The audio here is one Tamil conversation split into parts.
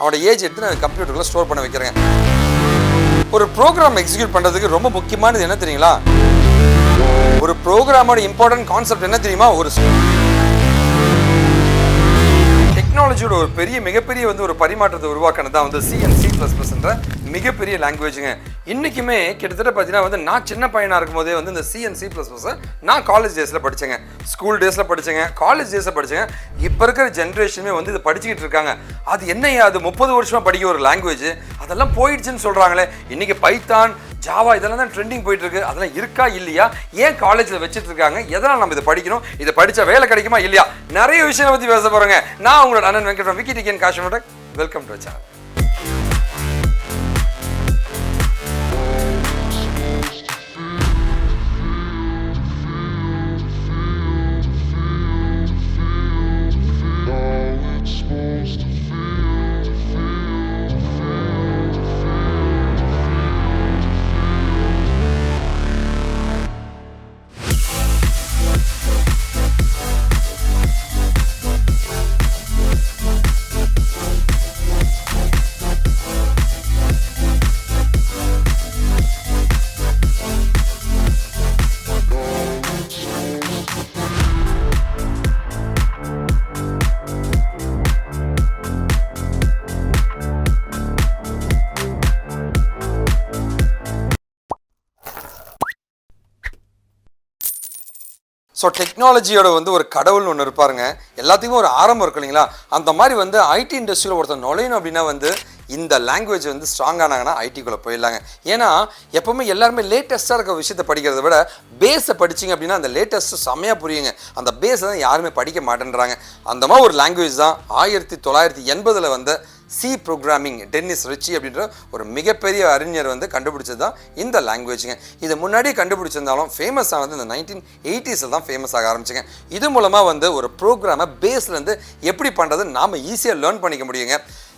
அவனோட ஏஜ் எடுத்து நான் கம்ப்யூட்டரில் ஸ்டோர் பண்ண வைக்கிறேங்க. ஒரு ப்ரோக்ராம் எக்ஸிக்யூட் பண்ணுறதுக்கு ரொம்ப முக்கியமானது என்ன தெரியுங்களா? ஒரு ப்ரோக்ராமோட இம்பார்ட்டன்ட் கான்செப்ட் என்ன தெரியுமா? ஒரு டெக்னாலஜியோட ஒரு மிகப்பெரிய ஒரு பரிமாற்றத்தை உருவாக்கினது தான் வந்து C++ன்ற மிகப்பெரிய லாங்குவேஜுங்க. இன்றைக்குமே கிட்டத்தட்ட பார்த்தீங்கன்னா நான் சின்ன பையனாக இருக்கும் போதே இந்த C++-ஐ நான் காலேஜ் டேஸில் படித்தேங்க, ஸ்கூல் டேஸில் படித்தேங்க, காலேஜ் டேஸில் படித்தேங்க. இப்போ இருக்கிற ஜென்ரேஷனுமே இதை படிச்சுக்கிட்டு இருக்காங்க. அது என்னையா அது 30 வருஷமாக படிக்க ஒரு லாங்குவேஜ், அதெல்லாம் போயிடுச்சுன்னு சொல்கிறாங்களே. இன்றைக்கி பைத்தான், ஜாவா இதெல்லாம் தான் ட்ரெண்டிங் போயிட்டு இருக்கு. அதெல்லாம் இருக்கா இல்லையா? ஏன் காலேஜில் வச்சுட்டு இருக்காங்க? எதனால் நம்ம இதை படிக்கணும்? இதை படித்தா வேலை கிடைக்குமா இல்லையா? நிறைய விஷயங்களை பற்றி பேச போகிறோங்க. நான் உங்களோட அண்ணன் வெங்கட் விக்கிடிகன் காஷிவ். Welcome to channel. ஸோ டெக்னாலஜியோட ஒரு கடவுள்னு ஒன்று இருப்பாருங்க. எல்லாத்துக்குமே ஒரு ஆரம்பம் இருக்கு இல்லைங்களா? அந்த மாதிரி ஐடி இண்டஸ்ட்ரியில் ஒருத்தர் நுழையணும் அப்படின்னா இந்த லாங்குவேஜ் ஸ்ட்ராங்கானாங்கன்னா ஐடிக்குள்ளே போயிடலாங்க. ஏன்னா எப்போவுமே எல்லாருமே லேட்டஸ்ட்டாக இருக்க விஷயத்தை படிக்கிறத விட பேஸை படிச்சிங்க அப்படின்னா அந்த லேட்டஸ்ட்டு செம்மையாக புரியுங்க. அந்த பேஸை தான் யாருமே படிக்க மாட்டேன்றாங்க. அந்த மாதிரி ஒரு லாங்குவேஜ் தான் 1980 வந்த சி ப்ரோக்ராமிங். டென்னிஸ் ரிச்சி அப்படின்ற ஒரு மிகப்பெரிய அறிஞர் கண்டுபிடிச்சது தான் இந்த லாங்குவேஜுங்க. இது முன்னாடியே கண்டுபிடிச்சிருந்தாலும் ஃபேமஸ் ஆனது இந்த 1980s தான் ஃபேமஸ் ஆக ஆரம்பிச்சுங்க. இது மூலமாக ஒரு ப்ரோக்ராமை பேஸ்லேருந்து எப்படி பண்ணுறது நாம் ஈஸியாக லேர்ன் பண்ணிக்க முடியுங்க.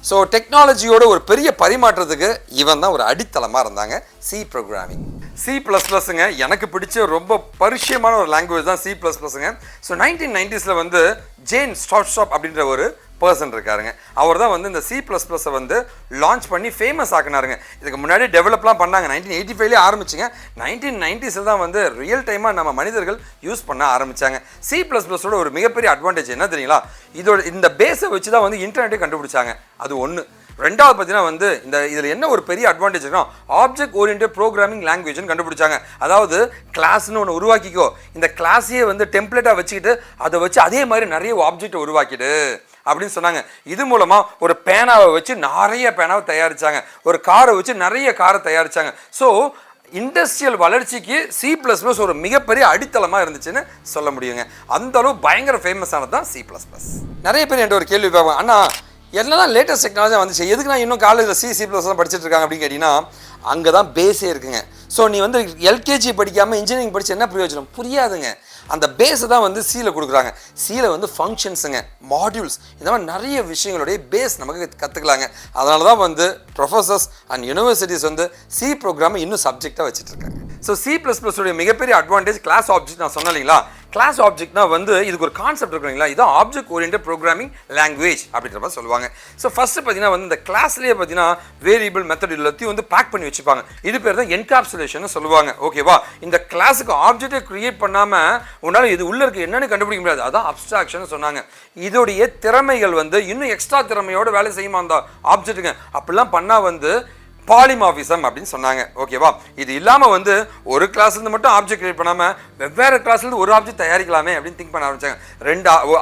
ஸோ டெக்னாலஜியோட ஒரு பெரிய பரிமாற்றத்துக்கு இவன் தான் ஒரு அடித்தளமாக இருந்தாங்க சி ப்ரோக்ராமிங். C++ங்க எனக்கு பிடிச்ச ரொம்ப பரிச்சயமான ஒரு லாங்குவேஜ் தான் C++ங்க. ஸோ 1990s ஜேன் ஸ்டாப் அப்படின்ற ஒரு பர்சன் இருக்காருங்க. அவர் தான் இந்த C++-ஐ லான்ச் பண்ணி ஃபேமஸ் ஆக்கினாருங்க. இதுக்கு முன்னாடி டெவலப்லாம் பண்ணாங்க. 1985 ஆரம்பிச்சுங்க. 1990s தான் ரியல் டைமாக நம்ம மனிதர்கள் யூஸ் பண்ண ஆரம்பித்தாங்க. C++ஓட ஒரு மிகப்பெரிய அட்வான்டேஜ் என்ன தெரியுங்களா? இந்த பேஸை வச்சு தான் இன்டர்நெட்டை கண்டுபிடிச்சாங்க. அது ஒன்று. ரெண்டாவது பார்த்தீங்கன்னா இதில் என்ன ஒரு பெரிய அட்வான்டேஜ்னா ஆப்ஜெக்ட் ஓரியன்டட் ப்ரோக்ராமிங் லாங்குவேஜ்னு கண்டுபிடிச்சாங்க. அதாவது கிளாஸ்னு ஒன்று உருவாக்கிக்கோ, இந்த கிளாஸையே டெம்ப்ளேட்டாக வச்சுக்கிட்டு அதை வச்சு அதே மாதிரி நிறைய ஆப்ஜெக்டை உருவாக்கிடு அப்படின்னு சொன்னாங்க. இது மூலமாக ஒரு பேனாவை வச்சு நிறைய பேனாவை தயாரித்தாங்க, ஒரு காரை வச்சு நிறைய காரை தயாரித்தாங்க. ஸோ இண்டஸ்ட்ரியல் வளர்ச்சிக்கு C++ ஒரு மிகப்பெரிய அடித்தளமாக இருந்துச்சுன்னு சொல்ல முடியுங்க. அந்த அளவு பயங்கர ஃபேமஸ் ஆனது தான் C++. நிறைய பேர் என்கிட்ட ஒரு கேள்வி கேட்பாங்க, அண்ணா எல்லாம் லேட்டஸ்ட் டெக்னாலஜி வந்துச்சு, எதுக்கு நான் இன்னும் காலேஜில் C++ தான் படிச்சுட்டு இருக்காங்க அப்படின்னு கேட்டிங்கன்னா அங்கே தான் பேஸே இருக்குங்க. ஸோ நீ எல்கேஜி படிக்காமல் இன்ஜினியரிங் படித்து என்ன பிரயோஜனம்? புரியாதுங்க. அந்த பேஸை தான் சியில் கொடுக்குறாங்க. சியில் ஃபங்க்ஷன்ஸுங்க, மாடியூல்ஸ், இந்த மாதிரி நிறைய விஷயங்களுடைய பேஸ் நமக்கு கற்றுக்கலாங்க. அதனால தான் ப்ரொஃபஸர்ஸ் அண்ட் யூனிவர்சிட்டிஸ் சி ப்ரோக்ராமை இன்னும் சப்ஜெக்டாக வச்சுட்டு இருக்காங்க. ஸோ C++உடைய மிகப்பெரிய அட்வான்டேஜ் கிளாஸ் ஆப்ஜெக்ட். நான் சொன்னேன் இல்லைங்களா, கிளாஸ் ஆப்ஜெக்ட்னா இதுக்கு ஒரு கான்செப்ட் இருக்குங்களா, இதான் ஆப்ஜெக்ட் ஓரியன்டட் ப்ரோக்ராமிங் லாங்குவேஜ் அப்படின்ற மாதிரி சொல்லுவாங்க. ஸோ ஃபஸ்ட்டு பார்த்தீங்கன்னா இந்த கிளாஸ்லேயே பார்த்தீங்கன்னா வேரியபிள் மெத்தட் எல்லாத்தையும் பேக் பண்ணி வச்சுப்பாங்க. இது பேர் தான் என்காப்சுலேஷன் சொல்லுவாங்க. ஓகேவா? இந்த கிளாஸுக்கு ஆப்ஜெக்டை கிரியேட் பண்ணாமல் உன்னால் இது உள்ள இருக்கு என்னன்னு கண்டுபிடிக்க முடியாது. அதான் அப்ஸ்ட்ராக்ஷன் சொன்னாங்க. இதோடைய திறமைகள் இன்னும் எக்ஸ்ட்ரா திறமையோட வேலை செய்யுமா அந்த ஆப்ஜெக்ட்டுங்க. அப்படிலாம் பண்ணால் பாலிமார்பிசம் அப்படின்னு சொன்னாங்க. ஓகேவா? இது இல்லாமல் ஒரு கிளாஸ்லேருந்து மட்டும் ஆப்ஜெக்ட் கிரியேட் பண்ணாமல் வெவ்வேறு கிளாஸ்லேருந்து ஒரு ஆப்ஜெக்ட் தயாரிக்கலாமே அப்படின்னு திங்க் பண்ண ஆரம்பிச்சாங்க.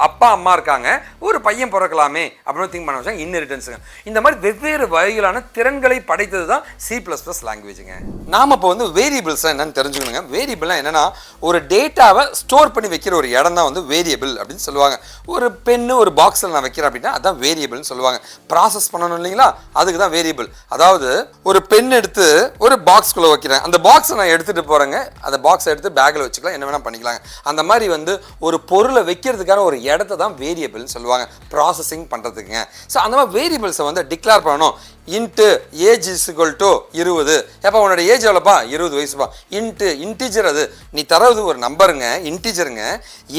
அப்பா அம்மா இருக்காங்க, ஒரு பையன் பிறக்கலாமே அப்படின்னு திங்க் பண்ண ஆரம்பிச்சாங்க. இன்ஹெரிட்டன்ஸுங்க. இந்த மாதிரி வெவ்வேறு வகையிலான திறன்களை படைத்தது தான் C++ லாங்குவேஜுங்க. நாம் இப்போ வேரியபிள்ஸ் என்னன்னு தெரிஞ்சுக்கணுங்க. வேரியபிள்னா என்னன்னா ஒரு டேட்டாவை ஸ்டோர் பண்ணி வைக்கிற ஒரு இடம் தான் வேரியபிள் அப்படின்னு சொல்லுவாங்க. ஒரு பென்னு ஒரு பாக்ஸில் நான் வைக்கிறேன் அப்படின்னா அதான் வேரியபிள்னு சொல்லுவாங்க. ப்ராசஸ் பண்ணணும் இல்லைங்களா, அதுக்கு தான் வேரியபிள். அதாவது ஒரு பென் எடுத்து ஒரு பாக்ஸ்குள்ளே வைக்கிறேன். அந்த பாக்ஸை நான் எடுத்துகிட்டு போகிறேங்க. அந்த பாக்ஸை எடுத்து பேக்கில் வச்சுக்கலாம், என்ன வேணால் பண்ணிக்கலாங்க. அந்த மாதிரி வந்து ஒரு பொருளை வைக்கிறதுக்கான ஒரு இடத்த தான் வேரியபிள்னு சொல்லுவாங்க, ப்ராசஸிங் பண்ணுறதுக்குங்க. ஸோ அந்த மாதிரி வேரியபிள்ஸை வந்து டிக்ளேர் பண்ணணும். Into age is equal to 20. எப்போ உன்னோட ஏஜ் எவ்வளோப்பா? 20 வயசுப்பா. இன்ட்டு இன்டிஜர், அது நீ தரது ஒரு நம்பருங்க, இன்டிஜருங்க,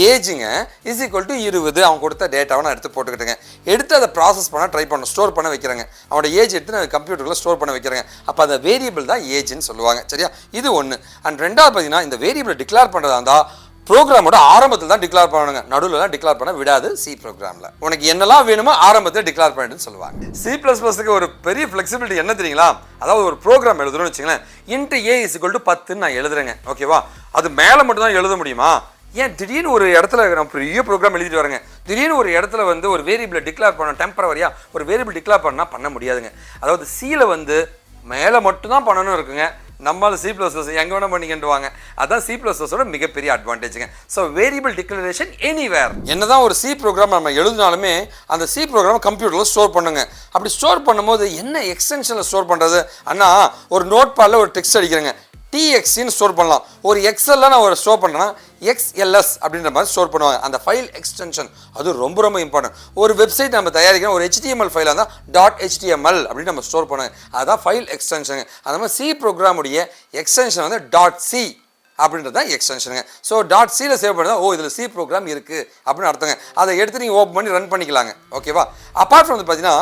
ஏஜுங்க இஸ் ஈக்குவல் டு 20. அவன் கொடுத்த டேட்டாவை நான் எடுத்து போட்டுக்கிட்டேங்க. எடுத்து அதை ப்ராசஸ் பண்ண ட்ரை பண்ணணும், ஸ்டோர் பண்ண வைக்கிறேங்க. அவனோட ஏஜ் எடுத்து நான் கம்ப்யூட்டரில் ஸ்டோர் பண்ண வைக்கிறேங்க. அப்போ அந்த வேரியபிள் தான் ஏஜ்னு சொல்லுவாங்க. சரியா? இது ஒன்று. அண்ட் ரெண்டாவது பார்த்தீங்கன்னா, இந்த வேரியபிளை டிக்ளேர் பண்ணுறதா இருந்தால் ப்ரோக்ராமோட ஆரம்பத்தில் தான் டிக்ளேர் பண்ணணுங்க, நடுவில்லாம் டிக்ளேர் பண்ண விடாது. சி ப்ரோக்ராமில் உனக்கு என்னெல்லாம் வேணுமோ ஆரம்பத்தில் டிக்ளேர் பண்ணிட்டுன்னு சொல்லுவாங்க. C++க்கு ஒரு பெரிய ஃப்ளெக்சிபிலிட்டி என்ன தெரியுங்களா? அதாவது ஒரு ப்ரோக்ராம் எழுதுறோம்னு வச்சுங்களேன், into A is equal to 10 நான் எழுதுறேங்க. ஓகேவா? அது மேலே மட்டும் தான் எழுத முடியுமா? ஏன் திடீர்னு ஒரு இடத்துல நான் பெரிய ப்ரோக்ராம் எழுதிட்டு வரேங்க, திடீர்னு ஒரு இடத்துல வந்து ஒரு வேரியபிளை டிக்ளேர் பண்ண டெம்பரவரியாக ஒரு வேரியபிள் டிக்ளேர் பண்ணால் பண்ண முடியாதுங்க. அதாவது சியில் வந்து மேலே மட்டும் தான் பண்ணணும் இருக்குங்க. நம்மளால C++ எங்கே வேணால் பண்ணிக்கிட்டுவாங்க. அதுதான் C++ஓட மிகப்பெரிய அட்வான்டேஜுங்க. So variable declaration anywhere. என்னதான் ஒரு சி ப்ரோக்ராம் நம்ம எழுதினாலுமே அந்த சி ப்ரோக்ராம் கம்ப்யூட்டரில் ஸ்டோர் பண்ணுங்க. அப்படி ஸ்டோர் பண்ணும்போது என்ன எக்ஸ்டென்ஷனில் ஸ்டோர் பண்ணுறது? அண்ணா ஒரு நோட் பேடில் ஒரு டெக்ஸ்ட் அடிக்கிறேங்க, TXன்னு ஸ்டோர் பண்ணலாம். ஒரு எக்ஸலில் நான் ஒரு ஸ்டோர் பண்ணுறேன்னா XLS அப்படின்ற மாதிரி ஸ்டோர் பண்ணுவாங்க. அந்த ஃபைல் எக்ஸ்டென்ஷன் அது ரொம்ப ரொம்ப இம்பார்ட்டன்ட். ஒரு வெப்சைட் நம்ம தயாரிக்கிறோம், ஒரு HTML ஃபைலாக இருந்தால் .html அப்படின்னு நம்ம ஸ்டோர் பண்ணுவாங்க. அதுதான் ஃபைல் எக்ஸ்டென்ஷனுங்க. அந்த மாதிரி சி ப்ரோக்ராமுடைய எக்ஸ்டென்ஷன் வந்து .c அப்படின்றது தான் எக்ஸ்டென்ஷனுங்க. ஸோ .cல சேவ் பண்ணால் இதில் சி ப்ரோக்ராம் இருக்குது அப்படின்னு அர்த்தங்க. அதை எடுத்து நீங்கள் ஓப்பன் பண்ணி ரன் பண்ணிக்கலாங்க. ஓகேவா? அப்பார்ட் ஃப்ரம் பார்த்தீங்கன்னா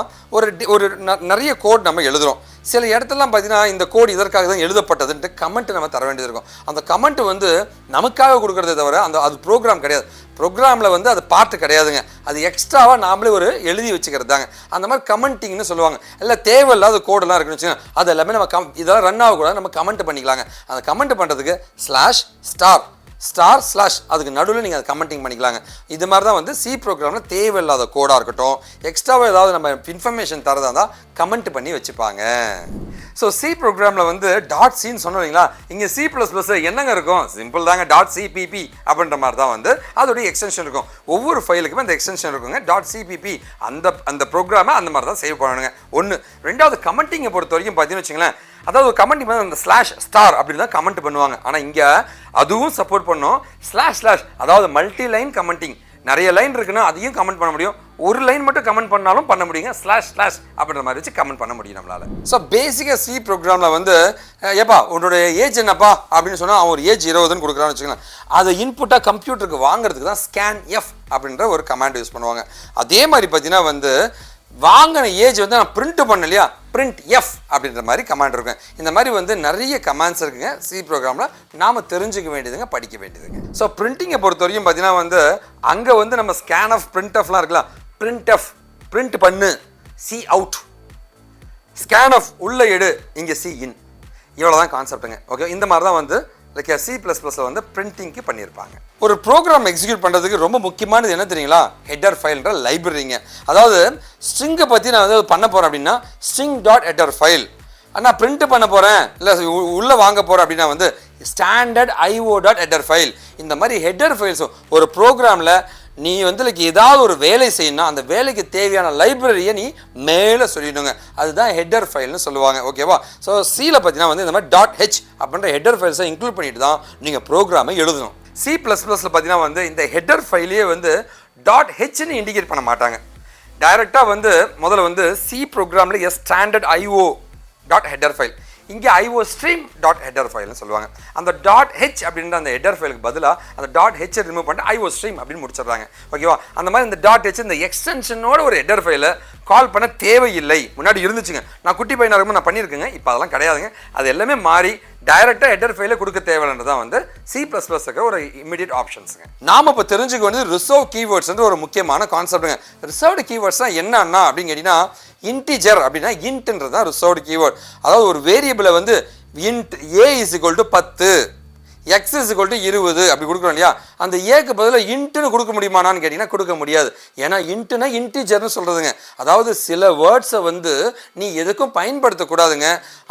ஒரு நிறைய கோட் நம்ம எழுதுகிறோம். சில இடத்துலலாம் பார்த்தீங்கன்னா இந்த கோட் இதற்காக தான் எழுதப்பட்டதுன்ட்டு கமெண்ட் நம்ம தர வேண்டியது இருக்கும். அந்த கமெண்ட் வந்து நமக்காக கொடுக்குறதே தவிர அது ப்ரோக்ராம் கிடையாது. ப்ரோக்ராமில் வந்து அது பார்ட்டு கிடையாதுங்க, அது எக்ஸ்ட்ராவாக நாமளே ஒரு எழுதி வச்சுக்கிறது தாங்க. அந்த மாதிரி கமெண்டிங்னு சொல்லுவாங்க. இல்லை தேவையில்லாத கோடெல்லாம் இருக்குன்னு வச்சுக்கோங்க, அது எல்லாமே நம்ம இதெல்லாம் ரன் ஆகக்கூடாது, நம்ம கமெண்ட் பண்ணிக்கலாங்க. அந்த கமெண்ட் பண்ணுறதுக்கு /*/ அதுக்கு நடுவில் நீங்கள் அதை கமெண்டிங் பண்ணிக்கலாங்க. இது மாதிரி தான் வந்து சி ப்ரோக்ராமில் தேவையில்லாத கோடாக இருக்கட்டும், எக்ஸ்ட்ராவாக ஏதாவது நம்ம இன்ஃபர்மேஷன் தரதா இருந்தால் கமெண்ட் பண்ணி வச்சுப்பாங்க. ஸோ சி ப்ரோக்ராமில் வந்து .cன்னு சொன்னோம் இல்லைங்களா? இங்கே C++ என்னங்க இருக்கும்? சிம்பிள் தாங்க, .cpp அப்படின்ற மாதிரி தான் வந்து அதோடைய எக்ஸ்டென்ஷன் இருக்கும். ஒவ்வொரு ஃபைலுக்குமே அந்த எக்ஸ்டென்ஷன் இருக்குங்க. .cpp அந்த ப்ரோக்ராமை அந்த மாதிரி தான் சேவ் பண்ணணுங்க. ஒன்று. ரெண்டாவது, கமெண்டிங்கை பொறுத்த வரைக்கும் பார்த்தீங்கன்னு வச்சுங்களேன், அதாவது ஒரு கமெண்ட் வந்து அந்த /* அப்படின்னு தான் கமெண்ட் பண்ணுவாங்க. ஆனால் இங்கே அதுவும் சப்போர்ட் பண்ணும். // அதாவது மல்டி லைன் கமெண்டிங். நிறைய லைன் இருக்குன்னா அதையும் கமெண்ட் பண்ண முடியும், ஒரு லைன் மட்டும் கமெண்ட் பண்ணாலும் பண்ண முடியுங்க. // அப்படின்ற மாதிரி வச்சு கமெண்ட் பண்ண முடியும் நம்மளால. ஸோ பேசிக்காக சி ப்ரோக்ராமில் வந்து ஏப்பா உன்னோட ஏஜ் என்னப்பா அப்படின்னு சொன்னால் அவன் ஒரு ஏஜ் 20ன்னு கொடுக்குறான்னு வச்சுக்கலாம். அதை இன்புட்டாக கம்ப்யூட்டருக்கு வாங்குறதுக்கு தான் scanf அப்படின்ற ஒரு கமாண்ட் யூஸ் பண்ணுவாங்க. அதே மாதிரி பார்த்தீங்கன்னா வந்து வாங்கின ஏஜ் வந்து நான் பிரிண்ட் பண்ணலையா, printf அப்படின்ற மாதிரி கமாண்ட் இருக்கும். இந்த மாதிரி வந்து நிறைய கமாண்ட்ஸ் இருக்குங்க சி ப்ரோக்ராமில், நாம் தெரிஞ்சுக்க வேண்டியதுங்க, படிக்க வேண்டியதுங்க. ஸோ பிரிண்டிங்கை பொறுத்த வரைக்கும் பார்த்தீங்கன்னா வந்து அங்கே வந்து நம்ம scanf printfலாம் இருக்கலாம். printf பிரிண்ட் பண்ணு, சி அவுட், scanf உள்ள எடு, இங்கே சி இன், இவ்வளோ தான் கான்செப்ட்டுங்க. ஓகே, இந்த மாதிரி தான் வந்து லைக் C++ல வந்து பிரிண்டிங்க்கு பண்ணியிருப்பாங்க. ஒரு ப்ரோக்ராம் எக்ஸிக்யூட் பண்ணுறதுக்கு ரொம்ப முக்கியமானது என்ன தெரியுங்களா? ஹெட்டர் ஃபைல்ன்ற லைப்ரரிங்க. அதாவது ஸ்ட்ரிங்கை பற்றி நான் வந்து பண்ண போகிறேன் அப்படின்னா string.header ஃபைல், நான் பிரிண்ட் பண்ண போகிறேன் இல்லை உள்ளே வாங்க போகிறேன் அப்படின்னா வந்து standard io.header ஃபைல். இந்த மாதிரி ஹெட்டர் ஃபைல்ஸும் ஒரு ப்ரோக்ராமில் நீ வந்து லைக் ஏதாவது ஒரு வேலை செய்யணும்னா அந்த வேலைக்கு தேவையான லைப்ரரியை நீ மேலே சொல்லிடுங்க, அதுதான் ஹெட்டர் ஃபைல்னு சொல்லுவாங்க. ஓகேவா? ஸோ சியில் பார்த்தீங்கன்னா வந்து இந்த மாதிரி .h அப்படின்ற ஹெட்டர் ஃபைல்ஸை இன்க்ளூட் பண்ணிட்டு தான் நீங்கள் ப்ரோக்ராமை எழுதணும். C++ல பார்த்தீங்கன்னா வந்து இந்த ஹெட்டர் ஃபைலையே வந்து .hன்னு இண்டிகேட் பண்ண மாட்டாங்க. டைரெக்டாக வந்து முதல்ல வந்து சி ப்ரோக்ராமில் ஸ்டாண்டர்ட் io.header ஃபைல், இங்கே iostream.header ஃபைல்னு சொல்லுவாங்க. அந்த .h அப்படின்ற அந்த ஹெட்டர் ஃபைலுக்கு பதிலாக அந்த .h ரிமூவ் பண்ணிட்டு iostream அப்படின்னு முடிச்சிடுறாங்க. ஓகேவா? அந்த மாதிரி இந்த .h இந்த எக்ஸ்டென்ஷனோட ஒரு ஹெட்டர் ஃபைலை கால் பண்ண தேவையில்லை. முன்னாடி இருந்துச்சுங்க, நான் குட்டி பையனாக இருக்கும்போது நான் பண்ணியிருக்கேங்க, இப்போ அதெல்லாம் கிடையாதுங்க. அது எல்லாமே மாறி டைரெக்டாக ஹெட்டர் ஃபைலை கொடுக்க தேவையானதான் வந்து C++க்கு ஒரு இமிடியட் ஆப்ஷன்ஸுங்க. நாம் இப்போ தெரிஞ்சுக்க வேண்டியது ரிசர்வ் கீவேர்ட்ஸ் ஒரு முக்கியமான கான்செப்ட்டுங்க. ரிசர்வ்டு கீவேர்ட்ஸ்னால் என்னன்னா அப்படின்னு கேட்டிங்கன்னா, இன்டிஜர் அப்படின்னா இன்ட்ன்றது தான் ரிசர்வ்டு கீவேர்ட். அதாவது ஒரு வேரியபிளை வந்து இன்ட் a = 10, x = 20 அப்படி கொடுக்குறோம் இல்லையா, அந்த ஏக்கு பதிலாக இன்ட்டுன்னு கொடுக்க முடியுமானான்னு கேட்டிங்கன்னா கொடுக்க முடியாது. ஏன்னா இன்ட்டுனா இன்டிஜர்னு சொல்கிறதுங்க. அதாவது சில வேர்ட்ஸை வந்து நீ எதுக்கும் பயன்படுத்தக்கூடாதுங்க.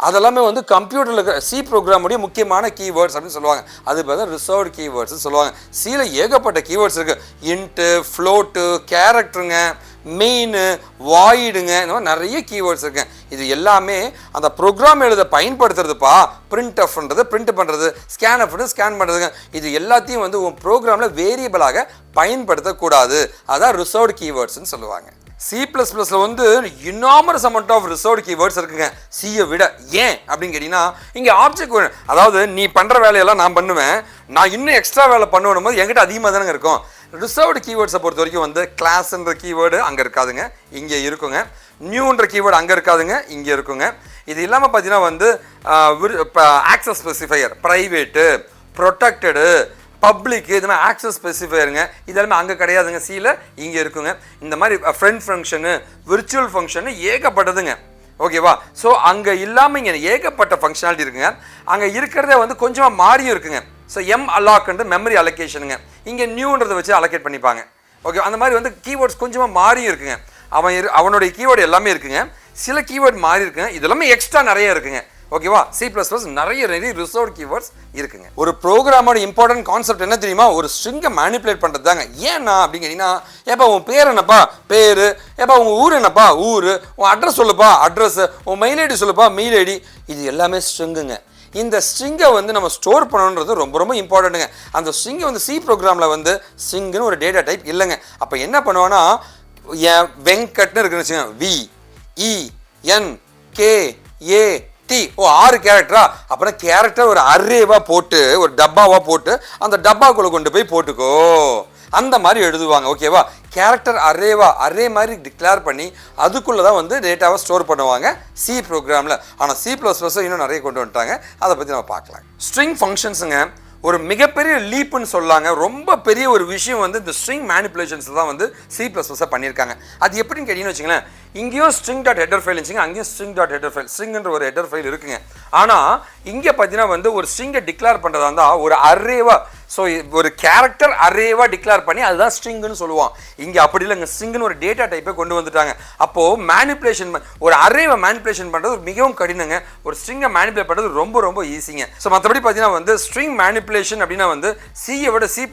அதெல்லாமே வந்து கம்ப்யூட்டரில் இருக்கிற சி ப்ரோக்ராமுடைய முக்கியமான கீவேர்ட்ஸ் அப்படின்னு சொல்லுவாங்க. அது பார்த்தா ரிசர்வ்டு கீவேர்ட்ஸ்னு சொல்லுவாங்க. சியில் ஏகப்பட்ட கீவேர்ட்ஸ் இருக்குது. இன்ட்டு, ஃப்ளோட்டு, கேரக்டருங்க, மெயின், வாய்டுங்க, இந்த மாதிரி நிறைய கீவேர்ட்ஸ் இருக்குங்க. இது எல்லாமே அந்த ப்ரோக்ராம் எழுத பயன்படுத்துறதுப்பா. பிரிண்ட் எஃப்ன்றது பிரிண்ட் பண்ணுறது, ஸ்கேன் எஃப்ன்றது ஸ்கேன் பண்ணுறதுங்க. இது எல்லாத்தையும் வந்து உங்கள் ப்ரோக்ராமில் வேரியபிளாக பயன்படுத்தக்கூடாது. அதான் ரிசர்வ்டு கீவேர்ட்ஸ்ன்னு சொல்லுவாங்க. C++ல வந்து இனாமரஸ் அமௌண்ட் ஆஃப் ரிசர்வ்டு கீவேர்ட்ஸ் இருக்குங்க சியை விட. ஏன் அப்படின்னு கேட்டிங்கன்னா, இங்கே ஆப்ஜெக்ட், அதாவது நீ பண்ணுற வேலையெல்லாம் நான் பண்ணுவேன், நான் இன்னும் எக்ஸ்ட்ரா வேலை பண்ணணும் போது என்கிட்ட அதிகமாக தானே இருக்கும். ரிசர்வ்டு கீவேர்ட்ஸை பொறுத்த வரைக்கும் வந்து கிளாஸ்ன்ற கீவேர்டு அங்கே இருக்காதுங்க, இங்கே இருக்குங்க. நியூன்ற கீவேர்டு அங்கே இருக்காதுங்க, இங்கே இருக்குங்க. இது இல்லாமல் பார்த்தீங்கன்னா வந்து access specifier, private, protected, public, இது மாதிரி ஆக்சஸ் ஸ்பெசிஃபையருங்க. இதெல்லாமே அங்கே கிடையாதுங்க, சியில் இங்கே இருக்குங்க. இந்த மாதிரி ஃப்ரெண்ட் ஃபங்க்ஷனு, விர்ச்சுவல் ஃபங்க்ஷனு ஏகப்பட்டதுங்க. ஓகேவா? ஸோ அங்கே இல்லாமல் இங்கே ஏகப்பட்ட ஃபங்க்ஷனாலிட்டி இருக்குங்க. அங்கே இருக்கிறதே வந்து கொஞ்சமாக மாறியும் இருக்குங்க. ஸோ அலாக்ன்றது மெமரி அலோகேஷனுங்க, இங்கே நியூன்றதை வச்சு அலோகேட் பண்ணிப்பாங்க. ஓகே, அந்த மாதிரி வந்து கீவேர்ட்ஸ் கொஞ்சமாக மாறியும் இருக்குங்க. அவனுடைய கீவேர்டு எல்லாமே இருக்குங்க, சில கீவேர்டு மாறி இருக்குங்க. இது எல்லாமே எக்ஸ்ட்ரா நிறைய இருக்குங்க. ஓகேவா? C++ நிறைய ரிசர்வ்டு கீவேர்ட்ஸ் இருக்குங்க. ஒரு ப்ரோக்ராமோட இம்பார்ட்டன்ட் கான்செப்ட் என்ன தெரியுமா? ஒரு ஸ்ட்ரிங்கை மேனிப்புலேட் பண்ணுறது தாங்க. ஏன்னா அப்படின்னு கேட்டிங்கன்னா, ஏப்பா உன் பேர் என்னப்பா? பேர். ஏப்பா உங்கள் ஊர் என்னப்பா? ஊர். உன் அட்ரஸ் சொல்லுப்பா? அட்ரஸ். உன் மெயில் ஐடி சொல்லுப்பா? Mail ID. இது எல்லாமே ஸ்ட்ரிங்குங்க. இந்த ஸ்ட்ரிங்கை வந்து நம்ம ஸ்டோர் பண்ணணுன்றது ரொம்ப ரொம்ப இம்பார்ட்டண்ட்டுங்க. அந்த ஸ்ட்ரிங்கை வந்து C ப்ரோக்ராமில் வந்து ஸ்ட்ரிங்குன்னு ஒரு டேட்டா டைப் இல்லைங்க. அப்போ என்ன பண்ணுவான்னா, என் வெங்கட்னு இருக்குன்னு வச்சுக்கோங்க, VENKAT. ஓ 6 கேரக்டரா? அப்புறம் கேரக்டர் ஒரு அரேவாக போட்டு, ஒரு டப்பாவாக போட்டு, அந்த டப்பாக்குள்ளே கொண்டு போய் போட்டுக்கோ, அந்த மாதிரி எழுதுவாங்க. ஓகேவா? கேரக்டர் அரே மாதிரி டிக்ளேர் பண்ணி அதுக்குள்ளே தான் வந்து டேட்டாவை ஸ்டோர் பண்ணுவாங்க C ப்ரோக்ராமில். ஆனால் C++ இன்னும் நிறைய கொண்டு வந்துட்டாங்க, அதை பற்றி நம்ம பார்க்கலாம். ஸ்ட்ரிங் ஃபங்க்ஷன்ஸுங்க ஒரு மிகப்பெரிய லீப்புன்னு சொல்லாங்க. ரொம்ப பெரிய ஒரு விஷயம் வந்து இந்த ஸ்ட்ரிங் மேனிப்புலேஷன்ஸில் தான் வந்து C++ பண்ணியிருக்காங்க. அது எப்படின்னு கேட்டீங்கன்னு வச்சுங்களேன், இங்கேயும் ஸ்ட்ரிங் டாட் ஹெடர் ஃபைல் இருந்துச்சுங்க, அங்கேயும் ஸ்ட்ரிங் டாட் ஹெடர் ஃபைல், ஸ்ட்ரிங்ன்ற ஒரு ஹெடர் ஃபைல் இருக்குங்க. ஆனால் இங்கே பார்த்தீங்கன்னா வந்து ஒரு ஸ்ட்ரிங்கை டிக்ளேர் பண்ணுறதா இருந்தால் ஒரு அரேவா, ஸோ ஒரு கேரக்டர் அரேவாக டிக்ளேர் பண்ணி அதுதான் ஸ்ட்ரிங்குன்னு சொல்லுவான். இங்கே அப்படி இல்லைங்க, ஸ்ட்ரிங்குன்னு ஒரு டேட்டா டைப்பை கொண்டு வந்துட்டாங்க. அப்போது மேனிப்புலேஷன், ஒரு அரேவை மேனிப்புலேஷன் பண்ணுறது மிகவும் கடினங்க. ஒரு ஸ்ட்ரிங்கை மேனிப்புலேட் பண்ணுறது ரொம்ப ரொம்ப ஈஸிங்க. ஸோ மற்றபடி பார்த்தீங்கன்னா வந்து ஸ்ட்ரிங் மேனிப்புலேஷன் அப்படின்னா வந்து சியை விட C++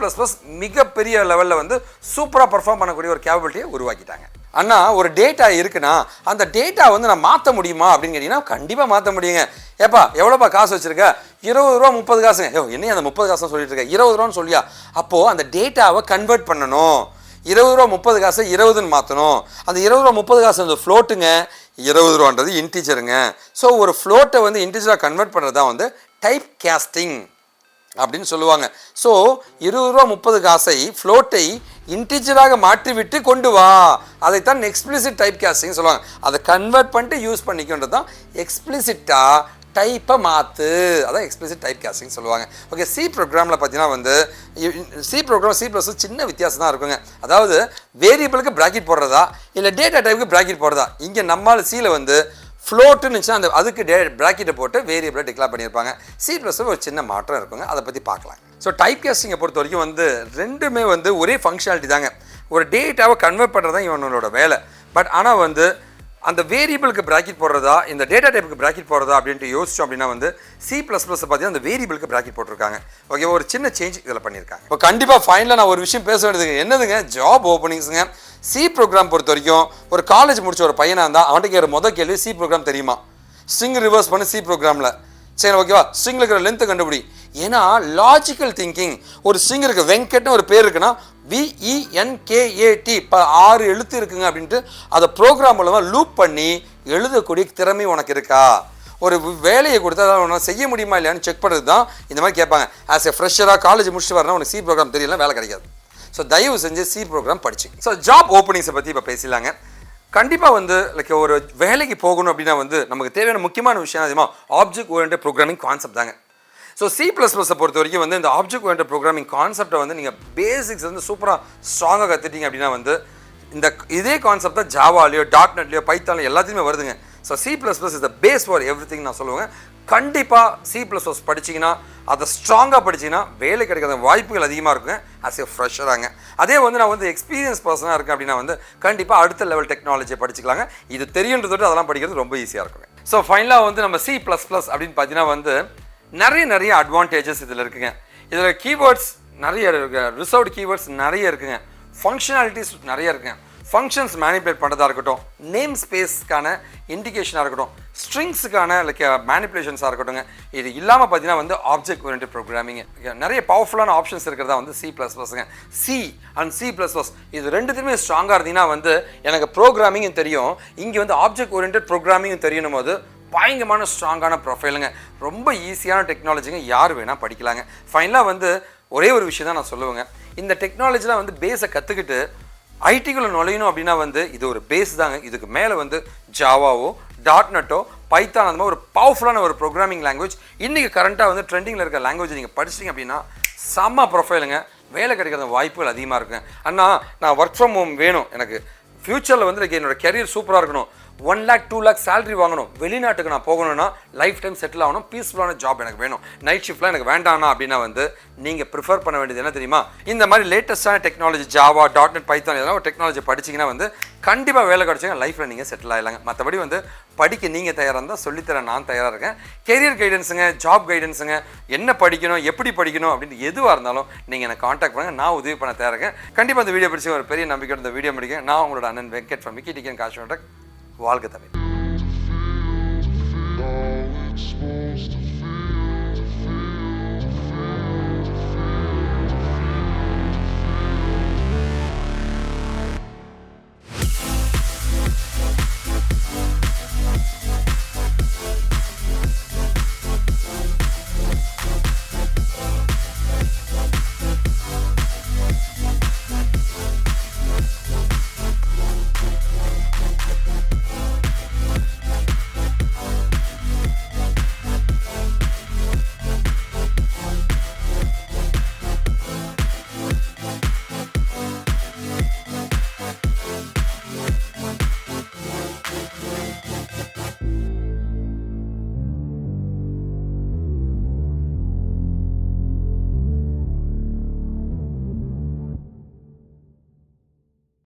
மிகப்பெரிய லெவலில் வந்து சூப்பராக பர்ஃபார்ம் பண்ணக்கூடிய ஒரு கேப்பபிலிட்டியை உருவாக்கிட்டாங்க. அண்ணா ஒரு டேட்டா இருக்குன்னா அந்த டேட்டா வந்து நான் மாற்ற முடியுமா அப்படின்னு கேட்டிங்கன்னா, கண்டிப்பாக மாற்ற முடியுங்க. ஏப்பா எவ்வளோப்பா காசு வச்சுருக்க? 20 ரூபா 30 காசுங்க. என்ன அந்த 30 காசு சொல்லிட்டு இருக்க? 20 ரூபான்னு சொல்லியா? அப்போது அந்த டேட்டாவை கன்வெர்ட் பண்ணணும். 20 ரூபா 30 காசை 20ன்னு மாற்றணும். அந்த 20 ரூபா 30 காசு அந்த ஃப்ளோட்டுங்க, 20 ரூபான்றது இன்டீஜருங்க. ஸோ ஒரு ஃப்ளோட்டை வந்து இன்டீஜராக கன்வெர்ட் பண்ணுறது தான் வந்து டைப் கேஸ்டிங் அப்படின்னு சொல்லுவாங்க. ஸோ 20 ரூபா 30 காசை ஃப்ளோட்டை இன்டிஜராக மாற்றிவிட்டு கொண்டு வா, அதைத்தான் எக்ஸ்பிளிசிட் டைப் கேஸ்டிங் சொல்லுவாங்க. அதை கன்வெர்ட் பண்ணிட்டு யூஸ் பண்ணிக்கின்றது தான் எக்ஸ்பிளிசிட்டாக டைப்பை மாற்று, அதான் எக்ஸ்பிளிசிட் டைப் கேஸ்டிங் சொல்லுவாங்க. ஓகே, C ப்ரோக்ராமில் பார்த்தீங்கன்னா வந்து C++ சின்ன வித்தியாசம் தான் இருக்குங்க. அதாவது வேரியபிளுக்கு ப்ராக்கெட் போடுறதா இல்லை டேட்டா டைப்புக்கு ப்ராக்கெட் போடுறதா. இங்கே நம்மால் Cயில் வந்து ஃப்ளோட்டுன்னு இருந்துச்சுன்னா அந்த அதுக்கு ப்ராக்கெட்டை போட்டு வேரியபிளை டிக்ளேர் பண்ணியிருப்பாங்க. C++ ஒரு சின்ன மாற்றம் இருக்குங்க, அதை பற்றி பார்க்கலாம். ஸோ டைப் கேஸ்டிங்கை பொறுத்த வரைக்கும் வந்து ரெண்டுமே வந்து ஒரே ஃபங்க்ஷனாலிட்டி தாங்க. ஒரு டேட்டாவை கன்வெர்ட் பண்ணுறது தான் இவனோட வேலை. பட் ஆனால் வந்து அந்த வேரியபிளுக்கு ப்ராக்கெட் போடுறதா இந்த டேட்டா டைப்புக்கு ப்ராக்கெட் போடுறதா அப்படின்ட்டு யோசிச்சோம் அப்படின்னா வந்து C++ பார்த்தீங்கன்னா அந்த வேரியபிளுக்கு ப்ராக்கெட் போட்டிருக்காங்க. ஓகே, ஒரு சின்ன சேஞ்ச் இதில் பண்ணியிருக்காங்க. இப்போ கண்டிப்பாக ஃபைனலாக நான் ஒரு விஷயம் பேச வேண்டியதுங்க, என்னதுங்க, ஜாப் ஓப்பனிங்ஸுங்க. C ப்ரோக்ராம் பொறுத்த வரைக்கும் ஒரு காலேஜ் முடிச்ச ஒரு பையனாக இருந்தால் அவன்கிட்ட கேட்குற முதல் கேள்வி C ப்ரோக்ராம் தெரியுமா? ஸ்ட்ரிங் ரிவர்ஸ் பண்ணி C ப்ரோக்ராமில். சரி, ஓகேவா? ஸ்ட்ரிங்கில் இருக்கிற லென்த்து கண்டுபிடி. ஏன்னா லாஜிக்கல் திங்கிங், ஒரு ஸ்ட்ரிங் இருக்குது, வெங்கட்னு ஒரு பேர் இருக்குன்னா VENKAT 6 எழுத்து இருக்குங்க அப்படின்ட்டு அதை ப்ரோக்ராம் மூலமாக லூப் பண்ணி எழுதக்கூடிய திறமை உனக்கு இருக்கா? ஒரு வேலையை கொடுத்தா அதை உன்னால் செய்ய முடியுமா இல்லையான்னு செக் பண்ணுறது தான் இந்த மாதிரி கேட்பாங்க. ஆஸ் எ ஃப்ரெஷராக காலேஜ் முடிச்சுட்டு வரணும், உனக்கு C ப்ரோக்ராம் தெரியல, வேலை கிடைக்காது. ஸோ தயவு செஞ்சு C ப்ரோக்ராம் படிச்சுங்க. ஸோ ஜாப் ஓப்பனிங்ஸை பற்றி இப்போ பேசலாங்க. கண்டிப்பாக வந்து லைக் ஒரு வேலைக்கு போகணும் அப்படின்னா வந்து நமக்கு தேவையான முக்கியமான விஷயம் அதிகமாக ஆப்ஜெக்ட் ஓரியன்டட் ப்ரோக்ராமிங் கான்செப்ட் தாங்க. ஸோ C++ பொறுத்த வரைக்கும் வந்து இந்த ஆப்ஜெக்ட் ஓரியன்டட் ப்ரோக்ராமிங் கான்செப்டை வந்து நீங்கள் பேசிக்ஸ் வந்து சூப்பராக ஸ்ட்ராங்காக கற்றுட்டீங்க அப்படின்னா வந்து இதே கான்செப்ட் தான் ஜாவாலையோ .NETலையோ பைத்தான்லையோ எல்லாத்தையுமே வருதுங்க. So C++ is the base for everything நான் சொல்லுவேன். கண்டிப்பாக C++ படிச்சிங்கன்னா, அதை ஸ்ட்ராங்காக படிச்சிங்கன்னா வேலை கிடைக்காத வாய்ப்புகள் அதிகமாக இருக்குங்க ஆஸ் எ ஃப்ரெஷராங்க. அதே வந்து நான் வந்து எக்ஸ்பீரியன்ஸ் பர்சனாக இருக்கேன் அப்படின்னா வந்து கண்டிப்பாக அடுத்த லெவல் டெக்னாலஜியை படிச்சுக்கலாங்க. இது தெரியுன்றதோடு அதெல்லாம் படிக்கிறது ரொம்ப ஈஸியாக இருக்குங்க. ஸோ ஃபைனலாக வந்து நம்ம C++ அப்படின்னு பார்த்தீங்கன்னா வந்து நிறைய அட்வான்டேஜஸ் இதில் இருக்குங்க. இதில் கீவேர்ட்ஸ் நிறைய இருக்குங்க, ரிசர்வ்டு கீவேர்ட்ஸ் நிறைய இருக்குங்க, ஃபங்க்ஷனாலிட்டிஸ் நிறைய இருக்குங்க. ஃபங்க்ஷன்ஸ் மேனிபுலேட் பண்ணுறதா இருக்கட்டும், நேம் ஸ்பேஸ்க்கான இண்டிகேஷனாக இருக்கட்டும், ஸ்ட்ரிங்ஸுக்கான லைக் மேனிப்புலேஷன்ஸாக இருக்கட்டும். இது இல்லாமல் பார்த்தீங்கன்னா வந்து ஆப்ஜெக்ட் ஓரியன்டட் ப்ரோக்ராமிங் நிறைய பவர்ஃபுல்லான ஆப்ஷன்ஸ் இருக்கிறதா வந்து C++ங்க. சி அண்ட் C++, இது ரெண்டுத்துமே ஸ்ட்ராங்காக இருந்தீங்கன்னா வந்து எனக்கு ப்ரோக்ராமிங்கும் தெரியும், இங்கே வந்து ஆப்ஜெக்ட் ஓரியன்டட் ப்ரோக்ராமிங்கும் தெரியணும் போது பயங்கரமான ஸ்ட்ராங்கான ப்ரொஃபைலுங்க. ரொம்ப ஈஸியான டெக்னாலஜிங்க, யார் வேணால் படிக்கலாங்க. ஃபைனலாக வந்து ஒரே ஒரு விஷயம் தான் நான் சொல்லுவேங்க, இந்த டெக்னாலஜிலாம் வந்து பேஸை கற்றுக்கிட்டு ஐடிக்குள்ளே நுழையணும் அப்படின்னா வந்து இது ஒரு பேஸ் தாங்க. இதுக்கு மேலே வந்து ஜாவாவோ .NET பைத்தான் அந்த மாதிரி ஒரு பவர்ஃபுல்லான ஒரு ப்ரோக்ராமிங் லாங்குவேஜ் இன்றைக்கி கரண்ட்டாக வந்து ட்ரெண்டிங்கில் இருக்க லாங்குவேஜ் நீங்கள் படிச்சிட்டிங்க அப்படின்னா செம்ம ப்ரொஃபைலுங்க, வேலை கிடைக்கிற வாய்ப்புகள் அதிகமாக இருக்குங்க. அண்ணா நான் ஒர்க் ஃப்ரம் ஹோம் வேணும், எனக்கு ஃப்யூச்சரில் வந்து என்னோட கெரியர் சூப்பராக இருக்கணும், 1 lakh 2 lakh சேலரி வாங்கணும், வெளிநாட்டுக்கு நான் போகணும்னா லைஃப் டைம் செட்டில் ஆகணும், பீஸ்ஃபுல்லான ஜாப் எனக்கு வேணும், நைட் ஷிஃப்ட்லாம் எனக்கு வேண்டாம்னா அப்படின்னா வந்து நீங்கள் ப்ரிஃபர் பண்ண வேண்டியது என்ன தெரியுமா, இந்த மாதிரி லேட்டஸ்ட்டான டெக்னாலஜி ஜாவா .NET பைத்தான் இதெல்லாம் ஒரு டெக்னாலஜி படிச்சிங்கன்னா வந்து கண்டிப்பாக வேலை கிடச்சிங்க, லைஃப்பில் நீங்கள் செட்டில் ஆகிடலாங்க. மற்றபடி வந்து படிக்க நீங்கள் தயாராக இருந்தால் சொல்லித்தர நான் தயாராக இருக்கேன். கெரியர் கைடன்ஸுங்க, ஜாப் கைடன்ஸுங்க, என்ன படிக்கணும் எப்படி படிக்கணும் அப்படின்னு எதுவாக இருந்தாலும் நீங்கள் என்னை காண்டாக்ட் பண்ணுங்கள், நான் உதவி பண்ண தயாராக இருக்கேன். கண்டிப்பாக இந்த வீடியோ பிடிச்சி ஒரு பெரிய நம்பிக்கை இந்த வீடியோ முடிக்க நான் உங்களோட அண்ணன் வெங்கட் ஃப்ரம் விக்கி டிகன் காஷ் வாழ்க தமிழ்.